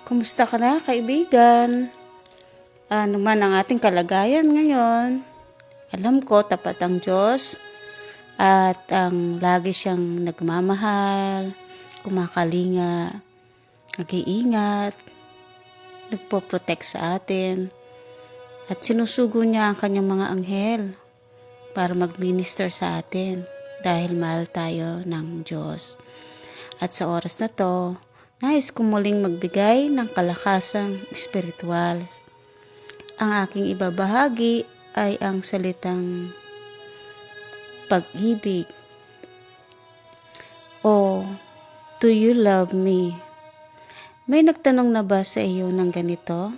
Kumusta ka na, kaibigan? Ano man ang ating kalagayan ngayon? Alam ko, tapat ang Diyos at ang lagi siyang nagmamahal, kumakalinga, nag-iingat, nagpo-protect sa atin, at sinusugo niya ang kanyang mga anghel para mag-minister sa atin dahil mahal tayo ng Diyos. At sa oras na to, nais ko muling magbigay ng kalakasang espiritual. Ang aking ibabahagi ay ang salitang pag-ibig. O, do you love me? May nagtanong na ba sa iyo ng ganito?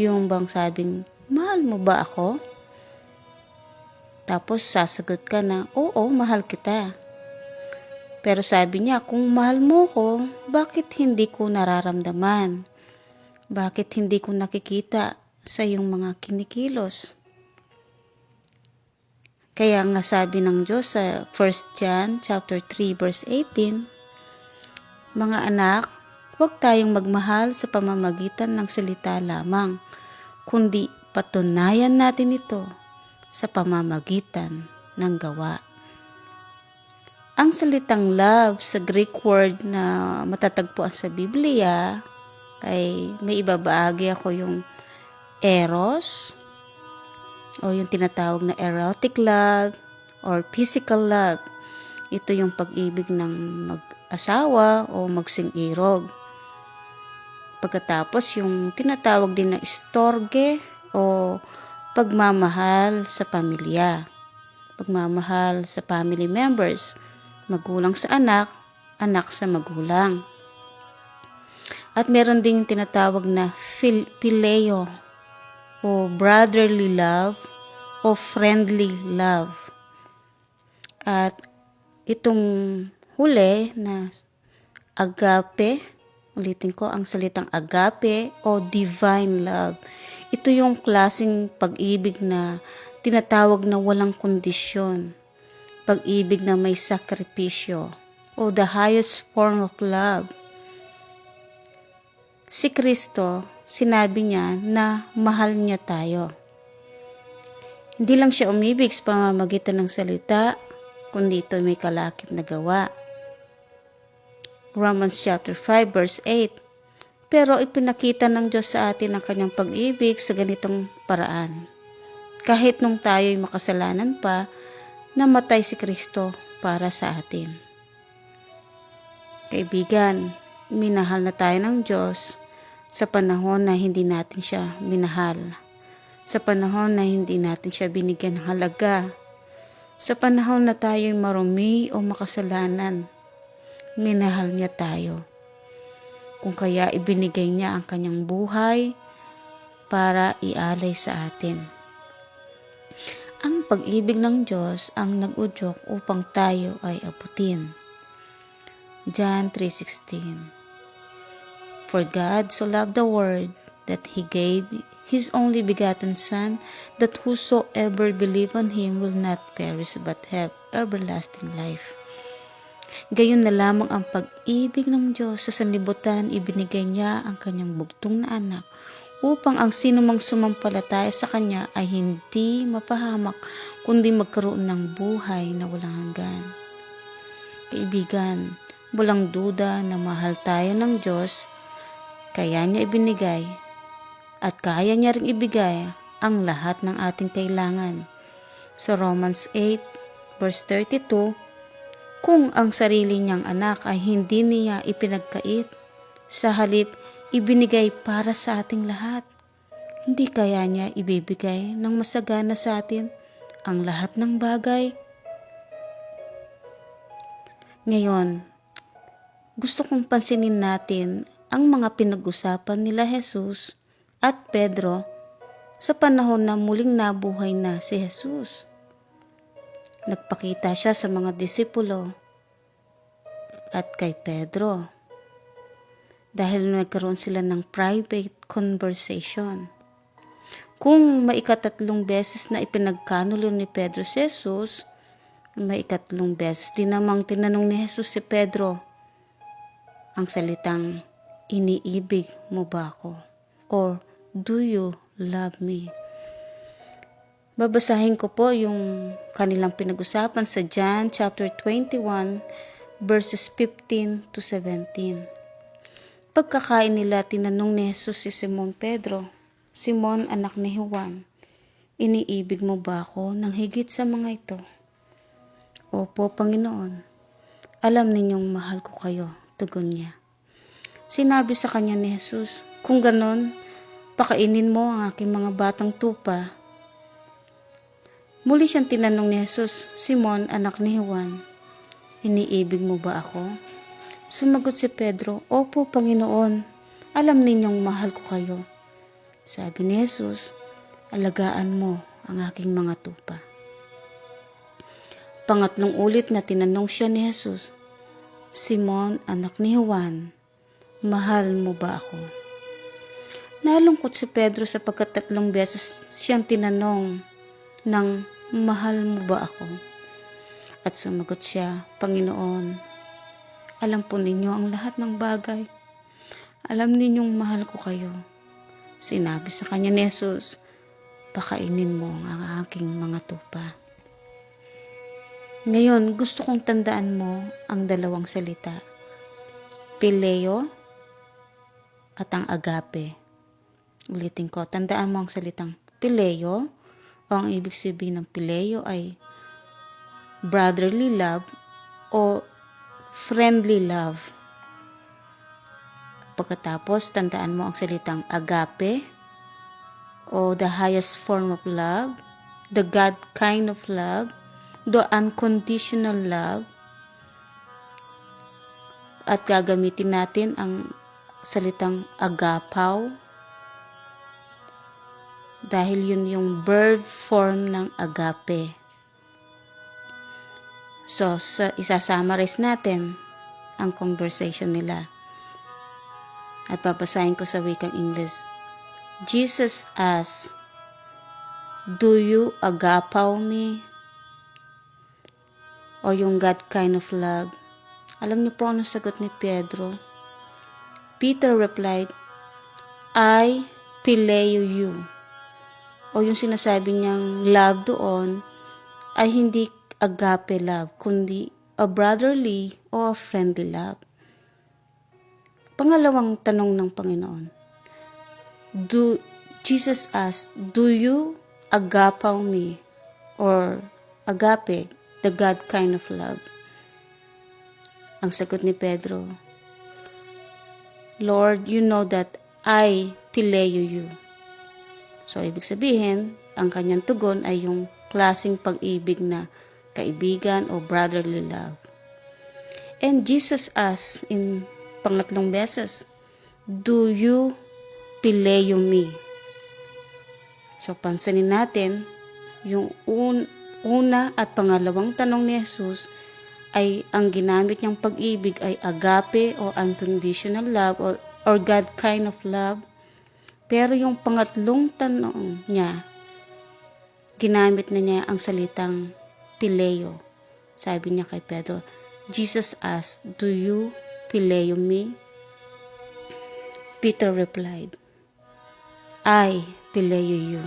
Yung bang sabing, mahal mo ba ako? Tapos sasagot ka na, oo, mahal kita. Pero sabi niya, kung mahal mo ko, bakit hindi ko nararamdaman? Bakit hindi ko nakikita sa iyong mga kinikilos? Kaya nga sabi ng Diyos sa 1 John chapter 3 verse 18, mga anak, huwag tayong magmahal sa pamamagitan ng salita lamang, kundi patunayan natin ito sa pamamagitan ng gawa. Ang salitang love sa Greek word na matatagpuan sa Biblia ay may ibabahagi ako yung eros o yung tinatawag na erotic love or physical love. Ito yung pag-ibig ng mag-asawa o magsing-irog. Pagkatapos yung tinatawag din na storge o pagmamahal sa pamilya. Pagmamahal sa family members. Magulang sa anak, anak sa magulang. At meron ding tinatawag na phileo o brotherly love o friendly love. At itong huli na agape, ulitin ko ang salitang agape o divine love. Ito yung klaseng pag-ibig na tinatawag na walang kondisyon. Pag-ibig na may sakripisyo o the highest form of love. Si Kristo, sinabi niya na mahal niya tayo. Hindi lang siya umibig sa pamamagitan ng salita, kundi ito may kalakip na gawa. Romans chapter 5 verse 8. Pero ipinakita ng Diyos sa atin ang kanyang pag-ibig sa ganitong paraan. Kahit nung tayo'y makasalanan pa, namatay si Kristo para sa atin. Kaibigan, minahal na tayo ng Diyos sa panahon na hindi natin siya minahal. Sa panahon na hindi natin siya binigyan ng halaga. Sa panahon na tayo'y marumi o makasalanan, minahal niya tayo. Kung kaya ibinigay niya ang kanyang buhay para ialay sa atin. Ang pag-ibig ng Diyos ang nag-udyok upang tayo ay abutin. John 3:16. For God so loved the world that He gave His only begotten Son, that whosoever believe on Him will not perish but have everlasting life. Gayon na lamang ang pag-ibig ng Diyos sa sanlibutan, ibinigay niya ang kanyang bugtong na anak upang ang sinumang sumampalataya sa Kanya ay hindi mapahamak, kundi magkaroon ng buhay na walang hanggan. Kaibigan, walang duda na mahal tayo ng Diyos, kaya niya ibinigay at kaya niya ring ibigay ang lahat ng ating kailangan. Sa Romans 8 verse 32, kung ang sarili niyang anak ay hindi niya ipinagkait, sa halip ibinigay para sa ating lahat, hindi kaya niya ibibigay ng masagana sa atin ang lahat ng bagay? Ngayon, gusto kong pansinin natin ang mga pinag-usapan nila Jesus at Pedro sa panahon na muling nabuhay na si Jesus. Nagpakita siya sa mga disipulo at kay Pedro. Dahil nagkaroon sila ng private conversation. Kung maikatatlong beses na ipinagkanulo ni Pedro si Jesus, maikatlong beses din namang tinanong ni Jesus si Pedro ang salitang iniibig mo ba ako? Or, do you love me? Babasahin ko po yung kanilang pinag-usapan sa John chapter 21 verses 15 to 17. Pagkakain nila, tinanong ni Jesus si Simon Pedro, Simon, anak ni Juan, iniibig mo ba ako ng higit sa mga ito? Opo, Panginoon. Alam ninyong mahal ko kayo, tugon niya. Sinabi sa kanya ni Jesus, kung ganon, pakainin mo ang aking mga batang tupa. Muli siyang tinanong ni Jesus, Simon, anak ni Juan, iniibig mo ba ako? Sumagot si Pedro, Opo, Panginoon. Alam ninyong mahal ko kayo. Sabi ni Jesus, alagaan mo ang aking mga tupa. Pangatlong ulit na tinanong siya ni Jesus, Simon, anak ni Juan, mahal mo ba ako? Nalungkot si Pedro sapagkat 3 beses siyang tinanong ng mahal mo ba ako? At sumagot siya, Panginoon, alam po ninyo ang lahat ng bagay. Alam ninyong mahal ko kayo. Sinabi sa kanya ni Jesus, pakainin mo ang aking mga tupa. Ngayon, gusto kong tandaan mo ang dalawang salita. Pileo at ang agape. Ulitin ko, tandaan mo ang salitang pileo o ang ibig sabihin ng pileo ay brotherly love o friendly love. Pagkatapos, tandaan mo ang salitang agape o the highest form of love, the God kind of love, the unconditional love. At gagamitin natin ang salitang agapaw dahil yun yung verb form ng agape. So, isa-summarize natin ang conversation nila. At papasahin ko sa wikang English. Jesus asked, do you agapaw me? Or yung God kind of love? Alam niyo po ano sagot ni Pedro? Peter replied, I phileo you. O yung sinasabi niyang love doon ay hindi agape love, kundi a brotherly o a friendly love. Pangalawang tanong ng Panginoon. Jesus asked, do you agapaw me? Or agape, the God kind of love? Ang sagot ni Pedro, Lord, you know that I phileo you. So, ibig sabihin, ang kanyang tugon ay yung klaseng pag-ibig na kaibigan o brotherly love. And Jesus asked in pangatlong beses, do you phileo me? So, pansinin natin, yung una at pangalawang tanong ni Jesus ay ang ginamit niyang pag-ibig ay agape o unconditional love or God kind of love. Pero yung pangatlong tanong niya, ginamit na niya ang salitang phileo. Sabi niya kay Pedro, Jesus asked, do you phileo me? Peter replied, I phileo you.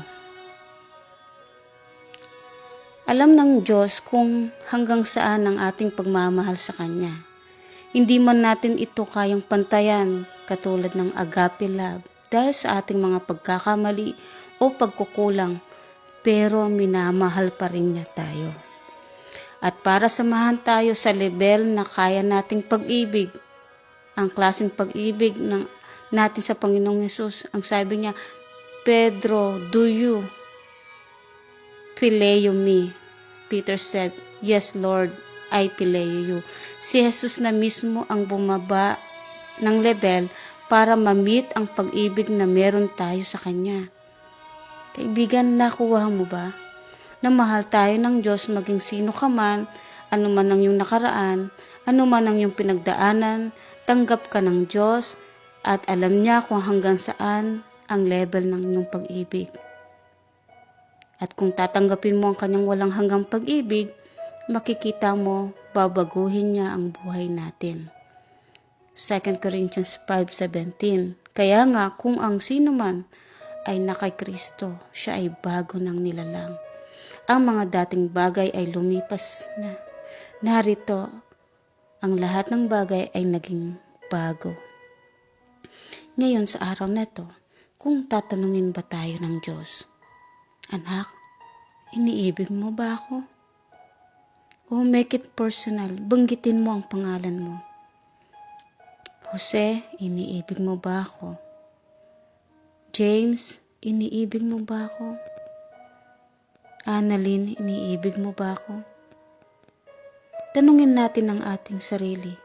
Alam ng Diyos kung hanggang saan ang ating pagmamahal sa Kanya. Hindi man natin ito kayang pantayan katulad ng agape love dahil sa ating mga pagkakamali o pagkukulang, pero minamahal pa rin niya tayo. At para samahan tayo sa level na kaya nating pag-ibig, ang klaseng pag-ibig natin sa Panginoong Yesus, ang sabi niya, Pedro, do you phileo me? Peter said, yes Lord, I phileo you. Si Jesus na mismo ang bumaba ng level para ma-meet ang pag-ibig na meron tayo sa Kanya. Kaibigan, nakuha mo ba? Na mahal tayo ng Diyos maging sino ka man, ano man ang iyong nakaraan, ano man ang iyong pinagdaanan, tanggap ka ng Diyos at alam niya kung hanggang saan ang level ng iyong pag-ibig. At kung tatanggapin mo ang kanyang walang hanggang pag-ibig, makikita mo, babaguhin niya ang buhay natin. 2 Corinthians 5:17. Kaya nga kung ang sino man ay nakay Kristo, siya ay bago ng nilalang. Ang mga dating bagay ay lumipas na. Narito, ang lahat ng bagay ay naging bago. Ngayon sa araw na to, kung tatanungin ba tayo ng Diyos, Anak, iniibig mo ba ako? O make it personal, banggitin mo ang pangalan mo. Jose, iniibig mo ba ako? James, iniibig mo ba ako? Annalyn, iniibig mo ba ako? Tanungin natin ang ating sarili.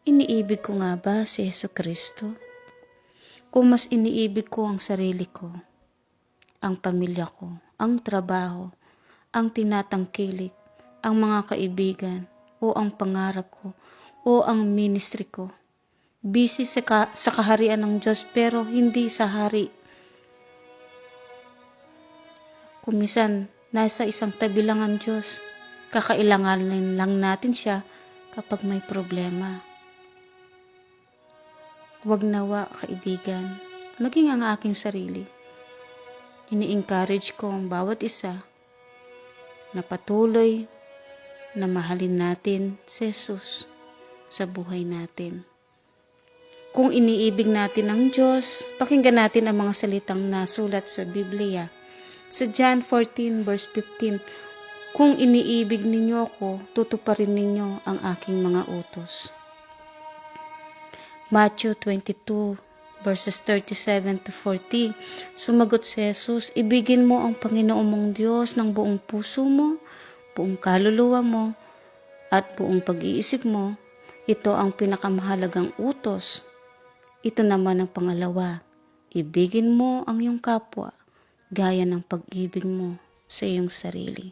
Iniibig ko nga ba si Jesucristo? O mas iniibig ko ang sarili ko, ang pamilya ko, ang trabaho, ang tinatangkilik, ang mga kaibigan, o ang pangarap ko, o ang ministry ko? Busy sa kaharian ng Diyos pero hindi sa hari. Kumisan, nasa isang tabi lang ang Diyos. Kakailanganin lang natin siya kapag may problema. Huwag nawa, kaibigan, maging ang aking sarili. Ini-encourage ko ang bawat isa na patuloy na mahalin natin si Jesus sa buhay natin. Kung iniibig natin ang Diyos, pakinggan natin ang mga salitang nasulat sa Biblia. Sa John 14 verse 15, kung iniibig ninyo ako, tutuparin ninyo ang aking mga utos. Matthew 22 verses 37 to 40, sumagot si Jesus, ibigin mo ang Panginoon mong Diyos ng buong puso mo, buong kaluluwa mo, at buong pag-iisip mo. Ito ang pinakamahalagang utos. Ito naman ang pangalawa, ibigin mo ang iyong kapwa, gaya ng pag-ibig mo sa iyong sarili.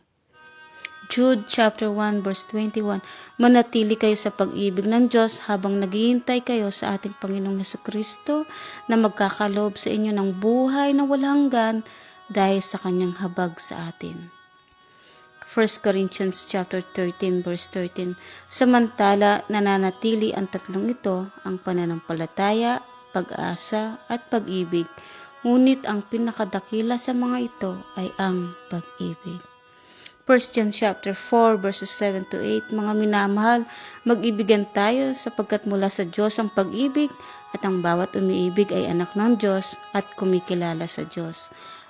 Jude chapter 1 verse 21, manatili kayo sa pag-ibig ng Diyos habang naghihintay kayo sa ating Panginoong Jesucristo na magkakaloob sa inyo ng buhay na walang hanggan dahil sa kanyang habag sa atin. 1 Corinthians chapter 13 verse 13, samantala nananatili ang tatlong ito, ang pananampalataya, pag-asa at pag-ibig, ngunit ang pinakadakila sa mga ito ay ang pag-ibig. 1 John chapter 4 verses 7 to 8, mga minamahal, mag-ibigan tayo sapagkat mula sa Diyos ang pag-ibig at ang bawat umiibig ay anak ng Diyos at kumikilala sa Diyos.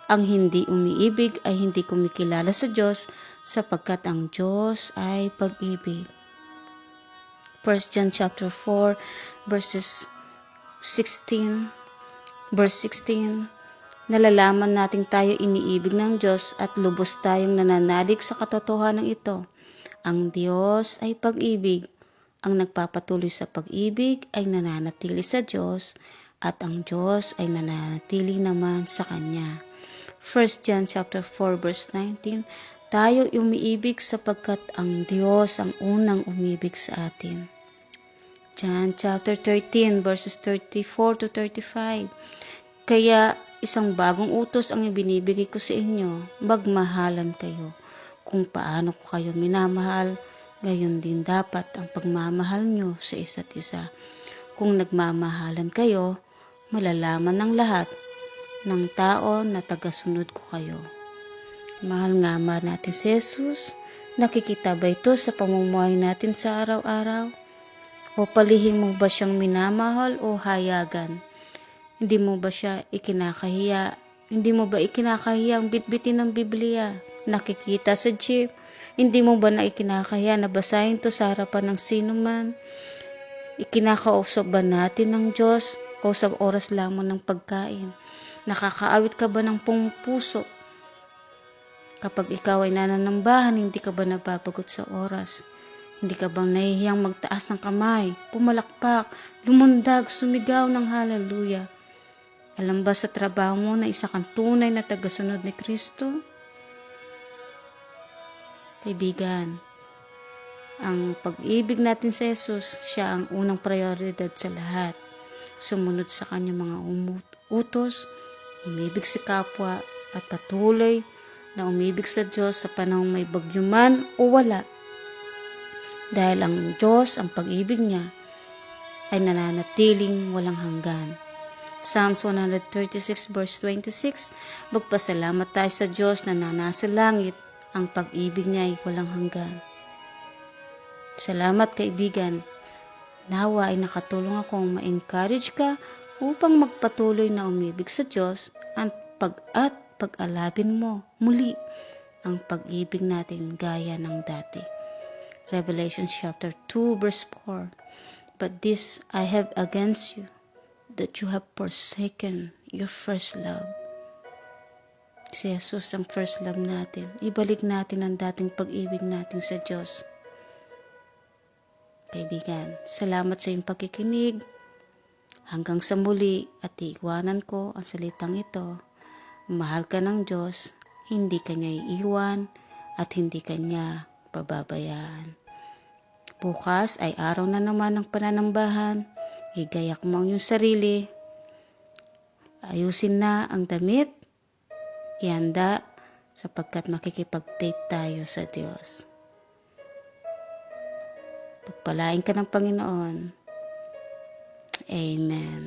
Ang hindi umiibig ay hindi kumikilala sa Diyos sapagkat ang Diyos ay pag-ibig. 1 John chapter 4 verses 16, verse 16, nalalaman nating tayo iniibig ng Diyos at lubos tayong nananalig sa katotohanan ito. Ang Diyos ay pag-ibig. Ang nagpapatuloy sa pag-ibig ay nananatili sa Diyos at ang Diyos ay nananatili naman sa Kanya. 1 John chapter 4 verse 19, tayo umiibig sapagkat ang Diyos ang unang umibig sa atin. John chapter 13 verses 34 to 35, kaya isang bagong utos ang ibinibigay ko sa inyo, magmahalan kayo. Kung paano ko kayo minamahal, gayon din dapat ang pagmamahal nyo sa isa't isa. Kung nagmamahalan kayo, malalaman ng lahat ng tao na tagasunod ko kayo. Mahal nga natin si Jesus, nakikita ba ito sa pamumuhay natin sa araw-araw? O palihim mo ba siyang minamahal o hayagan? Hindi mo ba siya ikinakahiya? Hindi mo ba ikinakahiya ang bitbitin ng Biblia? Nakikita sa jeep? Hindi mo ba na ikinakahiya na basahin to sa harapan ng sino man? Ikinakausap ba natin ng Diyos o sa oras lamang ng pagkain? Nakakaawit ka ba ng puso? Kapag ikaw ay nananambahan, hindi ka ba nababagot sa oras? Hindi ka bang nahihiyang magtaas ng kamay, pumalakpak, lumundag, sumigaw ng hallelujah? Alam ba sa trabaho mo na isa kang tunay na tagasunod ni Kristo? Kaibigan, ang pag-ibig natin sa Jesus, siya ang unang prioridad sa lahat. Sumunod sa kanyang mga utos, umibig sa kapwa, at patuloy na umibig sa Diyos sa panahong may bagyo man o wala. Dahil ang Diyos, ang pag-ibig niya, ay nananatiling walang hanggan. Psalms 136 verse 26, magpasalamat tayo sa Diyos na nasa langit, ang pag-ibig niya ay walang hanggan. Salamat kaibigan, nawa ay nakatulong akong ma-encourage ka upang magpatuloy na umibig sa Diyos at pag-alabin mo muli ang pag-ibig natin gaya ng dati. Revelation chapter 2 verse 4, but this I have against you, that you have forsaken your first love. Si Jesus ang first love natin. Ibalik natin ang dating pag-ibig natin sa Diyos. Kaibigan, salamat sa iyong pakikinig. Hanggang sa muli at iiwanan ko ang salitang ito. Mahal ka ng Diyos, hindi ka niya iiwan at hindi ka niya pababayaan. Bukas ay araw na naman ng pananambahan. Igayak mo ang iyong sarili. Ayusin na ang damit. Ihanda sapagkat makikipag-date tayo sa Diyos. Pagpalain ka ng Panginoon. Amen.